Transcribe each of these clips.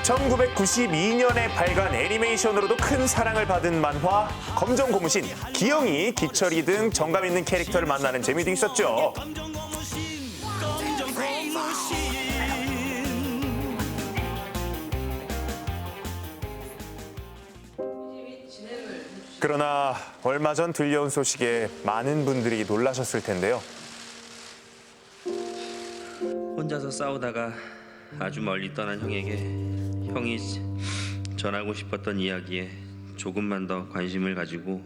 1992년에 발간 애니메이션으로도 큰 사랑을 받은 만화 검정 고무신, 기영이, 기철이 등 정감 있는 캐릭터를 만나는 재미도 있었죠. 그러나 얼마 전 들려온 소식에 많은 분들이 놀라셨을 텐데요. 혼자서 싸우다가 아주 멀리 떠난 형에게 형이 전하고 싶었던 이야기에 조금만 더 관심을 가지고.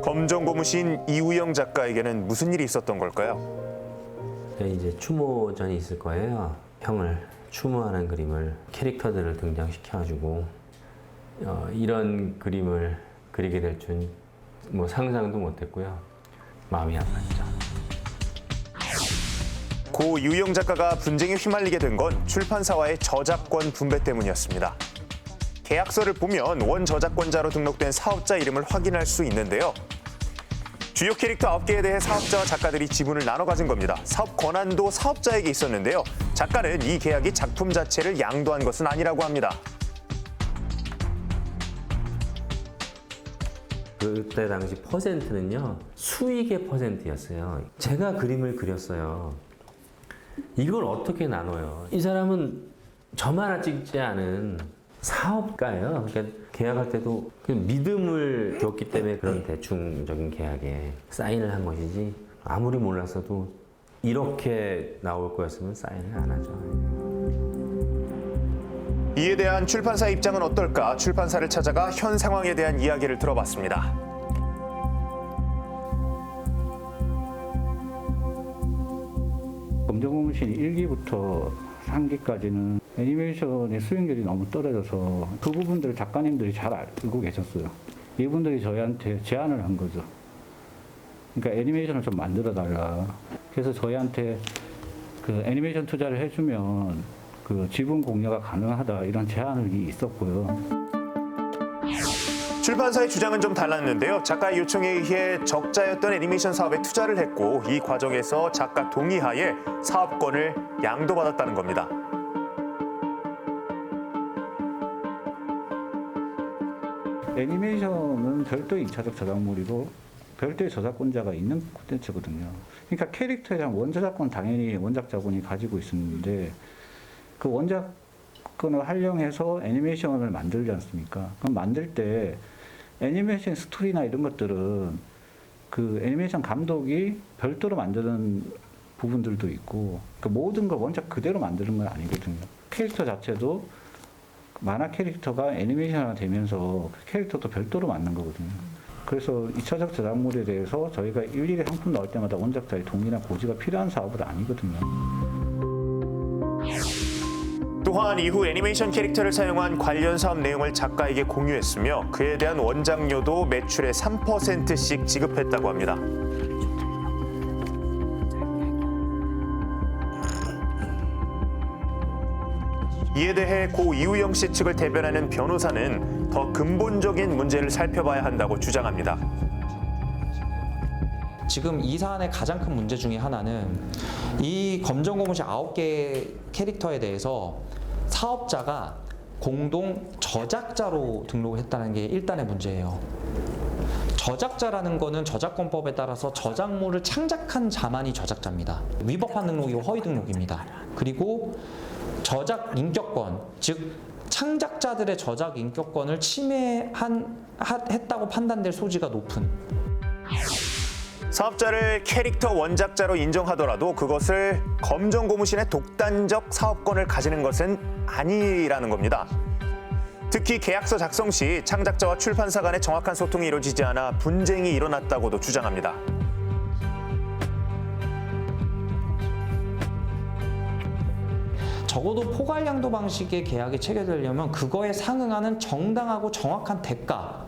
검정 고무신 이우영 작가에게는 무슨 일이 있었던 걸까요? 이제 추모전이 있을 거예요. 형을 추모하는 그림을 캐릭터들을 등장시켜가지고 이런 그림을 그리게 될 줄 뭐 상상도 못했고요. 마음이 아팠죠. 고 이우영 작가가 분쟁에 휘말리게 된 건 출판사와의 저작권 분배 때문이었습니다. 계약서를 보면 원저작권자로 등록된 사업자 이름을 확인할 수 있는데요. 주요 캐릭터 9개에 대해 사업자와 작가들이 지분을 나눠 가진 겁니다. 사업 권한도 사업자에게 있었는데요. 작가는 이 계약이 작품 자체를 양도한 것은 아니라고 합니다. 그때 당시 퍼센트는요, 수익의 퍼센트였어요. 제가 그림을 그렸어요. 이걸 어떻게 나눠요? 이 사람은 점 하나 찍지 않은 사업가예요. 그러니까 계약할 때도 믿음을 줬기 때문에 그런 대충적인 계약에 사인을 한 것이지, 아무리 몰랐어도 이렇게 나올 거였으면 사인을 안 하죠. 이에 대한 출판사 입장은 어떨까? 출판사를 찾아가 현 상황에 대한 이야기를 들어봤습니다. 검정 고무신 1기부터 3기까지는 애니메이션의 수익률이 너무 떨어져서 그 부분들을 작가님들이 잘 알고 계셨어요. 이분들이 저희한테 제안을 한 거죠. 그러니까 애니메이션을 좀 만들어 달라. 그래서 저희한테 그 애니메이션 투자를 해주면 그 지분 공유가 가능하다, 이런 제안이 있었고요. 출판사의 주장은 좀 달랐는데요. 작가의 요청에 의해 적자였던 애니메이션 사업에 투자를 했고 이 과정에서 작가 동의하에 사업권을 양도받았다는 겁니다. 애니메이션은 별도의 2차적 저작물이고 별도의 저작권자가 있는 콘텐츠거든요. 그러니까 캐릭터에 대한 원저작권 당연히 원작자분이 가지고 있는데 그 원작권을 활용해서 애니메이션을 만들지 않습니까? 그럼 만들 때 애니메이션 스토리나 이런 것들은 그 애니메이션 감독이 별도로 만드는 부분들도 있고, 그 모든 걸 원작 그대로 만드는 건 아니거든요. 캐릭터 자체도 만화 캐릭터가 애니메이션화 되면서 그 캐릭터도 별도로 만든 거거든요. 그래서 2차적 저작물에 대해서 저희가 일일이 상품 나올 때마다 원작자의 동의나 고지가 필요한 사업은 아니거든요. 또한 이후 애니메이션 캐릭터를 사용한 관련 사업 내용을 작가에게 공유했으며 그에 대한 원작료도 매출의 3%씩 지급했다고 합니다. 이에 대해 고 이우영 씨 측을 대변하는 변호사는 더 근본적인 문제를 살펴봐야 한다고 주장합니다. 지금 이 사안의 가장 큰 문제 중에 하나는 이 검정 고무신 9개 캐릭터에 대해서 사업자가 공동 저작자로 등록을 했다는 게 일단의 문제예요. 저작자라는 거는 저작권법에 따라서 저작물을 창작한 자만이 저작자입니다. 위법한 등록이고 허위 등록입니다. 그리고 저작 인격권, 즉 창작자들의 저작 인격권을 침해했다고 판단될 소지가 높은. 사업자를 캐릭터 원작자로 인정하더라도 그것을 검정 고무신의 독단적 사업권을 가지는 것은 아니라는 겁니다. 특히 계약서 작성 시 창작자와 출판사 간의 정확한 소통이 이루어지지 않아 분쟁이 일어났다고도 주장합니다. 적어도 포괄양도 방식의 계약이 체결되려면 그거에 상응하는 정당하고 정확한 대가가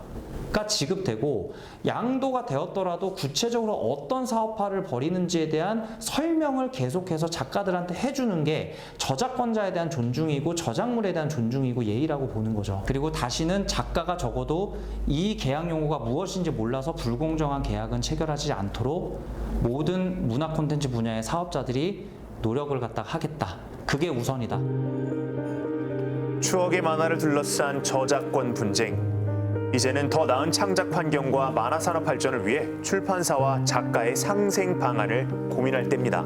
지급되고, 양도가 되었더라도 구체적으로 어떤 사업화를 벌이는지에 대한 설명을 계속해서 작가들한테 해주는 게 저작권자에 대한 존중이고 저작물에 대한 존중이고 예의라고 보는 거죠. 그리고 다시는 작가가 적어도 이 계약 용어가 무엇인지 몰라서 불공정한 계약은 체결하지 않도록 모든 문화 콘텐츠 분야의 사업자들이 노력을 갖다 하겠다. 그게 우선이다. 추억의 만화를 둘러싼 저작권 분쟁. 이제는 더 나은 창작 환경과 만화 산업 발전을 위해 출판사와 작가의 상생 방안을 고민할 때입니다.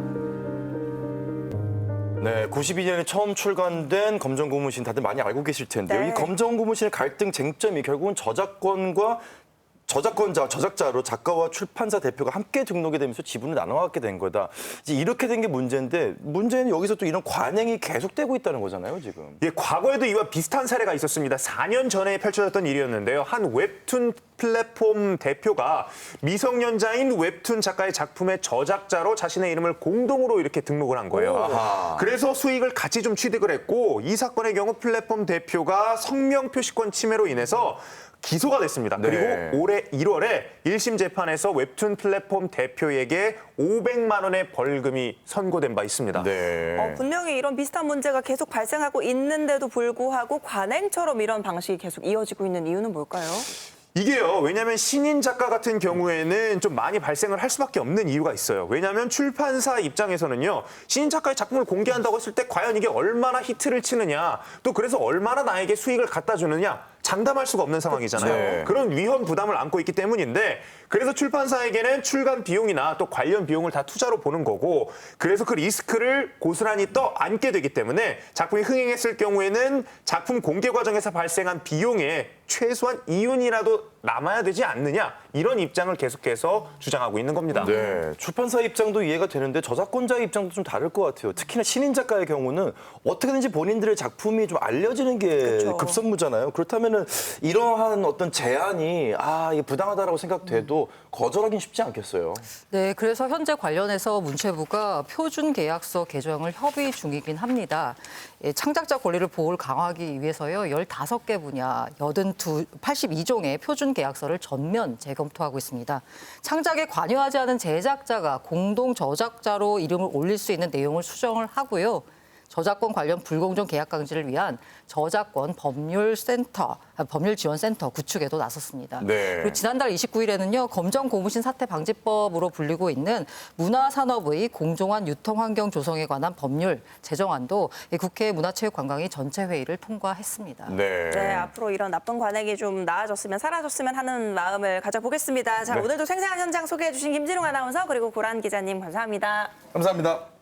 네, 92년에 처음 출간된 검정고무신 다들 많이 알고 계실 텐데요. 네. 이 검정고무신의 갈등 쟁점이 결국은 저작권과 저작권자, 저작자로 작가와 출판사 대표가 함께 등록이 되면서 지분을 나눠 갖게 된 거다. 이제 이렇게 된 게 문제인데 문제는 여기서 또 이런 관행이 계속되고 있다는 거잖아요, 지금. 예, 과거에도 이와 비슷한 사례가 있었습니다. 4년 전에 펼쳐졌던 일이었는데요. 한 웹툰 플랫폼 대표가 미성년자인 웹툰 작가의 작품의 저작자로 자신의 이름을 공동으로 이렇게 등록을 한 거예요. 아하. 그래서 수익을 같이 좀 취득을 했고 이 사건의 경우 플랫폼 대표가 성명 표시권 침해로 인해서 기소가 됐습니다. 네. 그리고 올해 1월에 1심 재판에서 웹툰 플랫폼 대표에게 500만 원의 벌금이 선고된 바 있습니다. 네. 분명히 이런 비슷한 문제가 계속 발생하고 있는데도 불구하고 관행처럼 이런 방식이 계속 이어지고 있는 이유는 뭘까요? 이게요. 왜냐하면 신인 작가 같은 경우에는 좀 많이 발생을 할 수밖에 없는 이유가 있어요. 왜냐하면 출판사 입장에서는요. 신인 작가의 작품을 공개한다고 했을 때 과연 이게 얼마나 히트를 치느냐, 또 그래서 얼마나 나에게 수익을 갖다 주느냐 장담할 수가 없는 상황이잖아요. 네. 그런 위험 부담을 안고 있기 때문인데 그래서 출판사에게는 출간 비용이나 또 관련 비용을 다 투자로 보는 거고 그래서 그 리스크를 고스란히 안게 되기 때문에 작품이 흥행했을 경우에는 작품 공개 과정에서 발생한 비용에 최소한 이윤이라도 남아야 되지 않느냐 이런 입장을 계속해서 주장하고 있는 겁니다. 네, 출판사 입장도 이해가 되는데 저작권자의 입장도 좀 다를 것 같아요. 특히나 신인 작가의 경우는 어떻게든지 본인들의 작품이 좀 알려지는 게 그렇죠. 급선무잖아요. 그렇다면은 이러한 어떤 제한이 이게 부당하다라고 생각돼도 거절하긴 쉽지 않겠어요. 네, 그래서 현재 관련해서 문체부가 표준 계약서 개정을 협의 중이긴 합니다. 예, 창작자 권리를 보호를 강화하기 위해서요, 15개 분야, 82종의 표준 계약서를 전면 재검토하고 있습니다. 창작에 관여하지 않은 제작자가 공동 저작자로 이름을 올릴 수 있는 내용을 수정을 하고요. 저작권 관련 불공정 계약 강제를 위한 저작권 법률 지원센터 구축에도 나섰습니다. 네. 그리고 지난달 29일에는요. 검정 고무신 사태 방지법으로 불리고 있는 문화산업의 공정한 유통 환경 조성에 관한 법률 제정안도 국회 문화체육관광위 전체 회의를 통과했습니다. 네. 네, 앞으로 이런 나쁜 관행이 좀 나아졌으면 사라졌으면 하는 마음을 가져보겠습니다. 자, 오늘도 생생한 현장 소개해 주신 김진웅 아나운서 그리고 고란 기자님 감사합니다. 감사합니다.